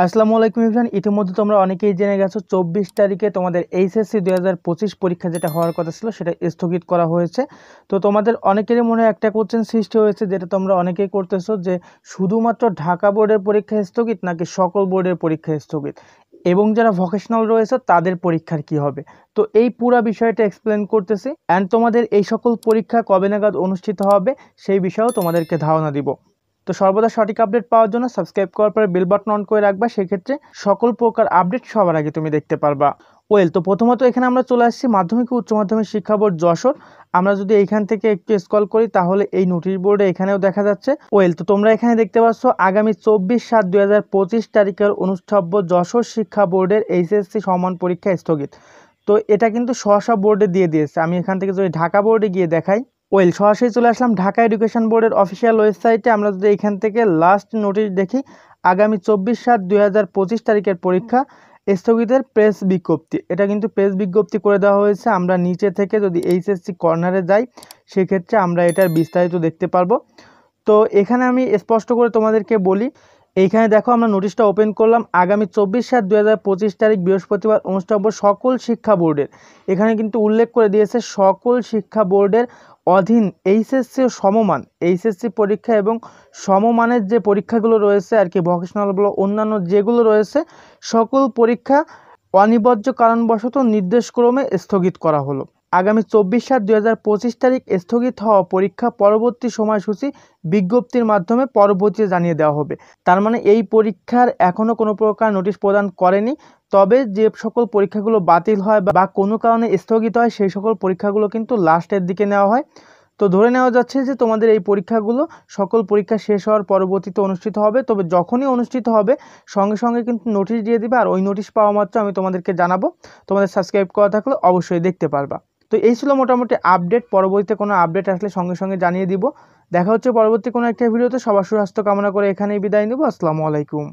আসসালামু আলাইকুম এভরিওয়ান। ইতিমধ্যে তোমরা অনেকেই জেনে গেছো 24 তারিখে তোমাদের এইচএসসি 2025 পরীক্ষা যেটা হওয়ার কথা ছিল সেটা স্থগিত করা হয়েছে। তো তোমাদের অনেকেরই মনে একটা কোশ্চেন সৃষ্টি হয়েছে, যেটা তোমরা অনেকেই করতেছো, যে শুধুমাত্র ঢাকা বোর্ডের পরীক্ষা স্থগিত নাকি সকল বোর্ডের পরীক্ষা স্থগিত, এবং যারা ভোকেশনাল রয়েছে তাদের পরীক্ষার কি হবে। তো এই পুরো বিষয়টা এক্সপ্লেন করতেছি, অ্যান্ড তোমাদের এই সকল পরীক্ষা কবে নাগাদ অনুষ্ঠিত হবে সেই বিষয়েও তোমাদেরকে ধারণা দিব। তো সর্বদা সঠিক আপডেট পাওয়ার জন্য সাবস্ক্রাইব করার পরে বেল বাটন অন করে রাখবা, সেক্ষেত্রে সকল প্রকার আপডেট সবার আগে তুমি দেখতে পারবা। তো প্রথমত এখানে আমরা চলে আসছি মাধ্যমিক ও উচ্চ মাধ্যমিক শিক্ষা বোর্ড যশোর। আমরা যদি এইখান থেকে একটু স্ক্রল করি তাহলে এই নোটিশ বোর্ডে এখানেও দেখা যাচ্ছে। তো তোমরা এখানে দেখতে পাচ্ছ আগামী 24/7/2025 তারিখের অনুষ্ঠব্য যশোর শিক্ষা বোর্ডের এইচএসসি সমান পরীক্ষা স্থগিত। তো এটা কিন্তু স্ব বোর্ডে দিয়ে দিয়েছে। আমি এখান থেকে যদি ঢাকা বোর্ডে গিয়ে দেখাই, সরাসরি চলে আসলাম ঢাকা এডুকেশন বোর্ডের অফিসিয়াল ওয়েবসাইটে। আমরা যদি এখান থেকে লাস্ট নোটিশ দেখি, আগামী 24/7/2025 তারিখের পরীক্ষা স্থগিতের প্রেস বিজ্ঞপ্তি, এটা কিন্তু প্রেস বিজ্ঞপ্তি করে দেওয়া হয়েছে। আমরা নিচে থেকে যদি এইচএসসি কর্নারে যাই সেক্ষেত্রে আমরা এটার বিস্তারিত দেখতে পারবো। তো এখানে আমি স্পষ্ট করে তোমাদেরকে বলি, এইখানে দেখো আমরা নোটিশটা ওপেন করলাম, আগামী 24/7/2025 তারিখ বৃহস্পতিবার অনুষ্ঠব্য সকল শিক্ষা বোর্ডের, এখানে কিন্তু উল্লেখ করে দিয়েছে সকল শিক্ষা বোর্ডের অধীন এইচএসসি ও সমমান এইচএসসি পরীক্ষা এবং সমমানের যে পরীক্ষাগুলো রয়েছে আর কি, ভোকেশনালগুলো অন্যান্য যেগুলো রয়েছে, সকল পরীক্ষা অনিবার্য কারণবশত নির্দেশক্রমে স্থগিত করা হলো। আগামী 24/7/2025 তারিখ স্থগিত হওয়া পরীক্ষা পরবর্তী সময়সূচি বিজ্ঞপ্তির মাধ্যমে পরবর্তীতে জানিয়ে দেওয়া হবে। তার মানে এই পরীক্ষার এখনও কোনো প্রকার নোটিশ প্রদান করেনি, তবে যে সকল পরীক্ষাগুলো বাতিল হয় বা কোনো কারণে স্থগিত হয় সেই সকল পরীক্ষাগুলো কিন্তু লাস্টের দিকে নেওয়া হয়। তো ধরে নেওয়া যাচ্ছে যে তোমাদের এই পরীক্ষাগুলো সকল পরীক্ষা শেষ হওয়ার পরবর্তীতে অনুষ্ঠিত হবে। তবে যখনই অনুষ্ঠিত হবে সঙ্গে সঙ্গে কিন্তু নোটিশ দিয়ে দিবে, আর ওই নোটিশ পাওয়া মাত্র আমি তোমাদেরকে জানাবো। তোমাদের সাবস্ক্রাইব করা থাকলে অবশ্যই দেখতে পারবা। তো এই ছিল মোটামুটি আপডেট। পরবর্তীতে কোনো আপডেট আসলে সঙ্গে সঙ্গে জানিয়ে দিব। দেখা হচ্ছে পরবর্তী কোনো একটা ভিডিওতে। সবার সুস্বাস্থ্য কামনা করে এখানেই বিদায় নেব। আসসালামু আলাইকুম।